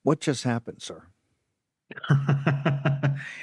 What just happened, sir?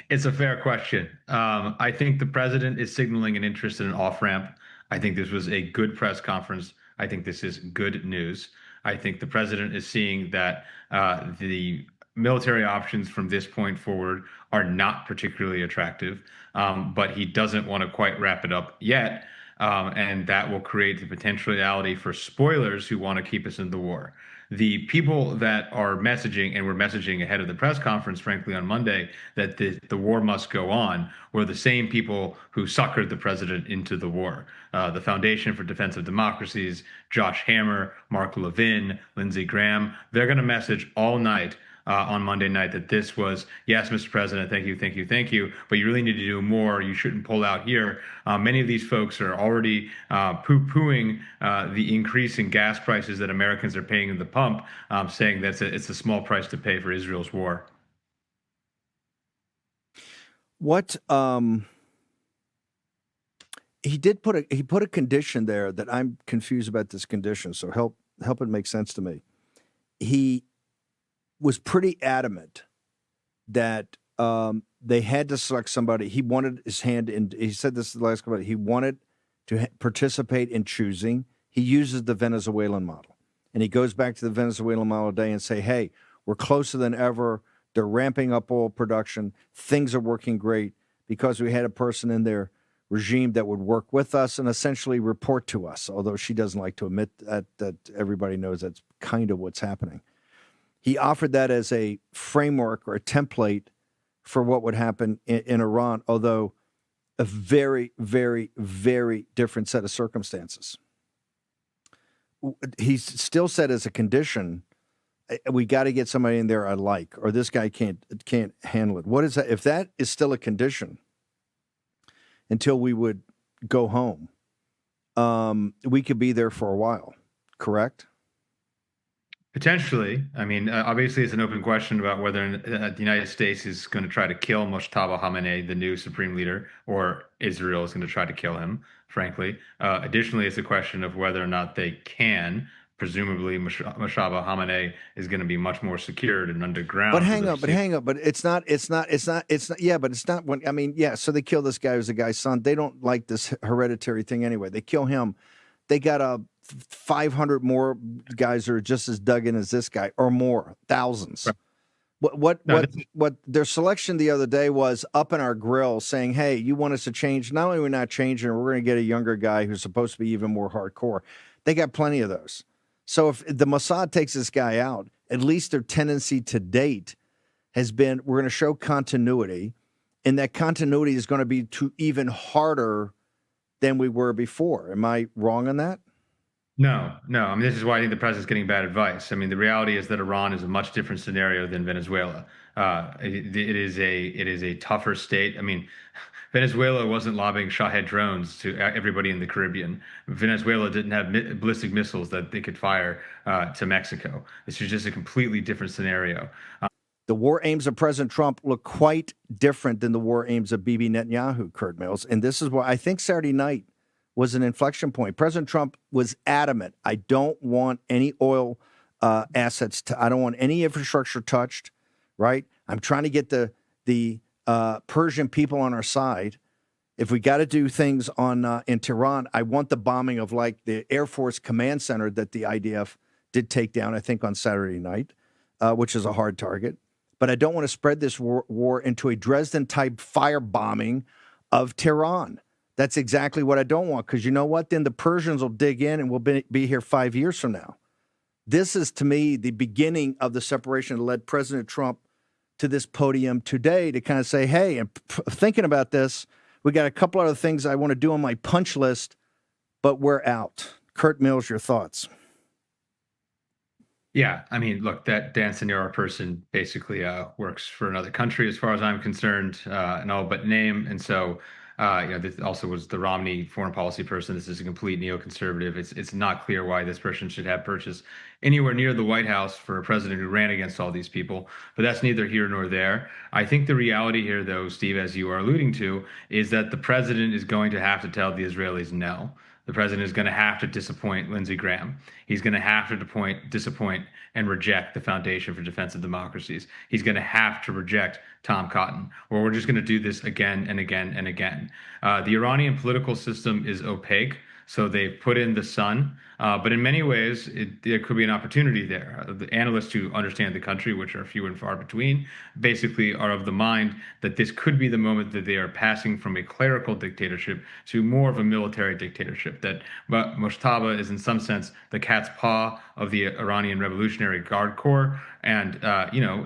It's a fair question. I think the president is signaling an interest in an off-ramp. I think this was a good press conference. I think this is good news. I think the president is seeing that the military options from this point forward are not particularly attractive, but he doesn't want to quite wrap it up yet. And that will create the potentiality for spoilers who want to keep us in the war. The people that are messaging and were messaging ahead of the press conference, frankly, on Monday, that the war must go on, were the same people who suckered the president into the war. The Foundation for Defense of Democracies, Josh Hammer, Mark Levin, Lindsey Graham, they're going to message all night on Monday night that this was, yes, Mr. President, thank you, thank you, thank you, but you really need to do more. You shouldn't pull out here. Many of these folks are already poo-pooing the increase in gas prices that Americans are paying in the pump, saying that it's a small price to pay for Israel's war. What he put a condition there that I'm confused about this condition, so help it make sense to me. He was pretty adamant that they had to select somebody. He wanted his hand in. He said this is the last comment. He wanted to participate in choosing. He uses the Venezuelan model, and he goes back to the Venezuelan model today and say, "Hey, we're closer than ever. They're ramping up oil production. Things are working great because we had a person in their regime that would work with us and essentially report to us." Although she doesn't like to admit that everybody knows that's kind of what's happening. He offered that as a framework or a template for what would happen in Iran, although a very, very, very different set of circumstances. He still said as a condition, we got to get somebody in there I like, or this guy can't handle it. What is that? If that is still a condition until we would go home, we could be there for a while, correct? Potentially. I mean, obviously, it's an open question about whether the United States is going to try to kill Mojtaba Khamenei, the new supreme leader, or Israel is going to try to kill him, frankly. Additionally, it's a question of whether or not they can. Presumably, Mojtaba Khamenei is going to be much more secured and But underground for hang the up, but it's not, yeah, but it's not when, I mean, yeah, so they kill this guy who's the guy's son. They don't like this hereditary thing anyway. They kill him. They got a 500 more guys that are just as dug in as this guy or more, thousands. Right. No, What their selection the other day was up in our grill saying, hey, you want us to change? Not only are we not changing, we're going to get a younger guy who's supposed to be even more hardcore. They got plenty of those. So if the Mossad takes this guy out, at least their tendency to date has been, we're going to show continuity, and that continuity is going to be even harder than we were before. Am I wrong on that? No, no. I mean, this is why I think the president's getting bad advice. I mean, the reality is that Iran is a much different scenario than Venezuela. It is a tougher state. I mean, Venezuela wasn't lobbing Shahed drones to everybody in the Caribbean. Venezuela didn't have ballistic missiles that they could fire to Mexico. This is just a completely different scenario. The war aims of President Trump look quite different than the war aims of Bibi Netanyahu, Curt Mills. And this is why I think Saturday night was an inflection point. President Trump was adamant. I don't want any oil assets. I don't want any infrastructure touched, right? I'm trying to get the Persian people on our side. If we got to do things in Tehran, I want the bombing of like the Air Force Command Center that the IDF did take down, I think, on Saturday night, which is a hard target. But I don't want to spread this war into a Dresden-type firebombing of Tehran. That's exactly what I don't want, because you know what? Then the Persians will dig in and we'll be here 5 years from now. This is, to me, the beginning of the separation that led President Trump to this podium today to kind of say, hey, and thinking about this, we got a couple other things I want to do on my punch list, but we're out. Curt Mills, your thoughts? Yeah, I mean, look, that Dan Senora person basically works for another country, as far as I'm concerned, and all but name. And so, this also was the Romney foreign policy person. This is a complete neoconservative. It's not clear why this person should have purchased anywhere near the White House for a president who ran against all these people. But that's neither here nor there. I think the reality here, though, Steve, as you are alluding to, is that the president is going to have to tell the Israelis no. The president is going to have to disappoint Lindsey Graham. He's going to have to disappoint and reject the Foundation for Defense of Democracies. He's going to have to reject Tom Cotton, or we're just going to do this again and again and again. The Iranian political system is opaque, so they've put in the sun. But in many ways, there could be an opportunity there. The analysts who understand the country, which are few and far between, basically are of the mind that this could be the moment that they are passing from a clerical dictatorship to more of a military dictatorship. That Moshtaba is, in some sense, the cat's paw of the Iranian Revolutionary Guard Corps. And,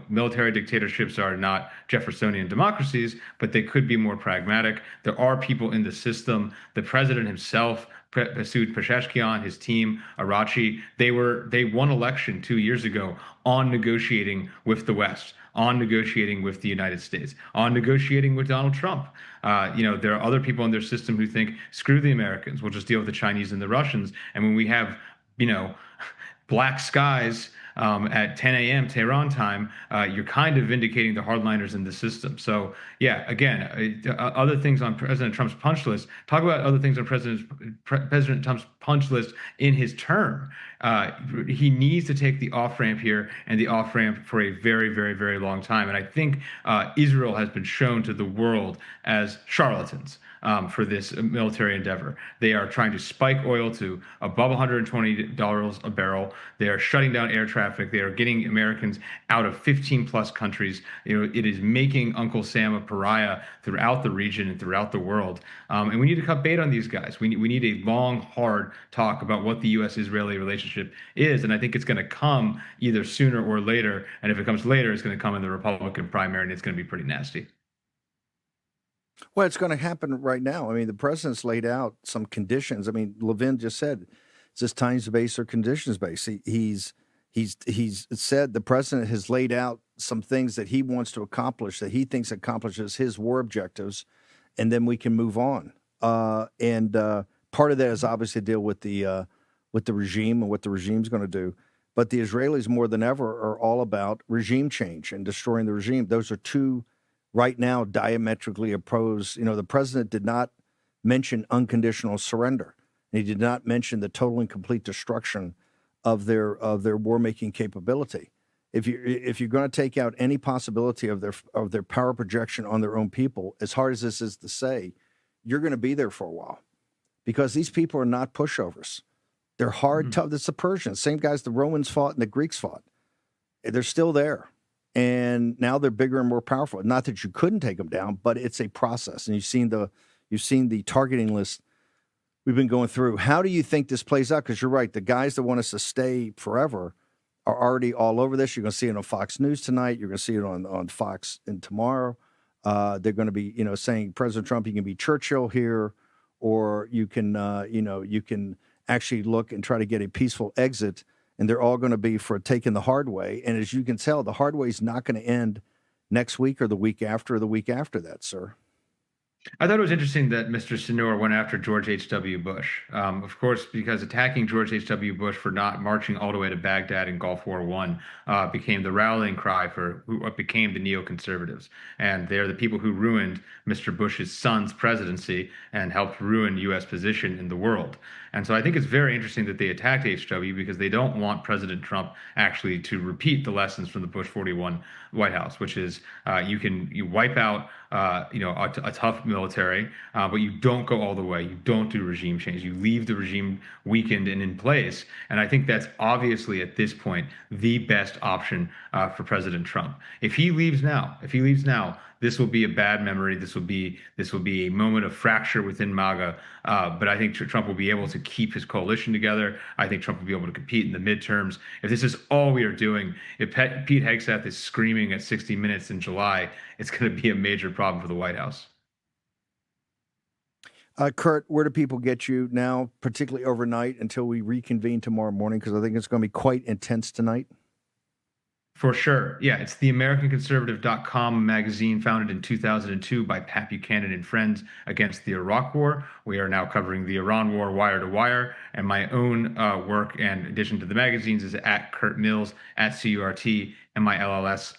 military dictatorships are not Jeffersonian democracies, but they could be more pragmatic. There are people in the system. The president himself, Masoud Pezeshkian, his team, Arachi, they won election 2 years ago on negotiating with the West, on negotiating with the United States, on negotiating with Donald Trump. There are other people in their system who think, screw the Americans, we'll just deal with the Chinese and the Russians. And when we have, black skies at 10 a.m. Tehran time, you're kind of vindicating the hardliners in the system. So, yeah, again, other things on President Trump's punch list. Talk about other things on President Trump's punch list in his term. He needs to take the off ramp here and the off ramp for a very, very, very long time. And I think Israel has been shown to the world as charlatans. For this military endeavor. They are trying to spike oil to above $120 a barrel. They are shutting down air traffic. They are getting Americans out of 15 plus countries. It is making Uncle Sam a pariah throughout the region and throughout the world. And we need to cut bait on these guys. We need a long, hard talk about what the U.S.-Israeli relationship is. And I think it's going to come either sooner or later. And if it comes later, it's going to come in the Republican primary, and it's going to be pretty nasty. Well, it's going to happen right now. I mean, the president's laid out some conditions. I mean, Levin just said, is this times-based or conditions-based? He's said the president has laid out some things that he wants to accomplish, that he thinks accomplishes his war objectives, and then we can move on. And part of that is obviously deal with the regime and what the regime's going to do. But the Israelis, more than ever, are all about regime change and destroying the regime. Those are two right now diametrically opposed. The president did not mention unconditional surrender. And he did not mention the total and complete destruction of their war-making capability. If you're going to take out any possibility of their power projection on their own people, as hard as this is to say, you're going to be there for a while, because these people are not pushovers. They're hard, tough. It's the Persians, same guys the Romans fought and the Greeks fought. They're still there. And now they're bigger and more powerful. Not that you couldn't take them down, but it's a process. And you've seen the targeting list we've been going through. How do you think this plays out? Because you're right, the guys that want us to stay forever are already all over this. You're going to see it on Fox News tonight. You're going to see it on Fox and tomorrow. They're going to be, saying, President Trump, you can be Churchill here, or you can actually look and try to get a peaceful exit. And they're all going to be for taking the hard way. And as you can tell, the hard way is not going to end next week or the week after or the week after that, sir. I thought it was interesting that Mr. Sinor went after George H.W. Bush. Of course, because attacking George H.W. Bush for not marching all the way to Baghdad in Gulf War I became the rallying cry for what became the neoconservatives. And they're the people who ruined Mr. Bush's son's presidency and helped ruin U.S. position in the world. And so I think it's very interesting that they attacked HW, because they don't want President Trump actually to repeat the lessons from the Bush 41 White House, which is you wipe out a tough military, but you don't go all the way. You don't do regime change. You leave the regime weakened and in place. And I think that's obviously at this point the best option for President Trump. If he leaves now, this will be a bad memory. This will be a moment of fracture within MAGA. But I think Trump will be able to keep his coalition together. I think Trump will be able to compete in the midterms. If this is all we are doing, if Pete Hegseth is screaming at 60 Minutes in July, it's going to be a major problem for the White House. Curt, where do people get you now, particularly overnight until we reconvene tomorrow morning? Because I think it's going to be quite intense tonight. For sure. Yeah, it's the AmericanConservative.com magazine, founded in 2002 by Pat Buchanan and friends against the Iraq War. We are now covering the Iran War wire to wire. And my own work, in addition to the magazines, is at Curt Mills, at CURT, MILLS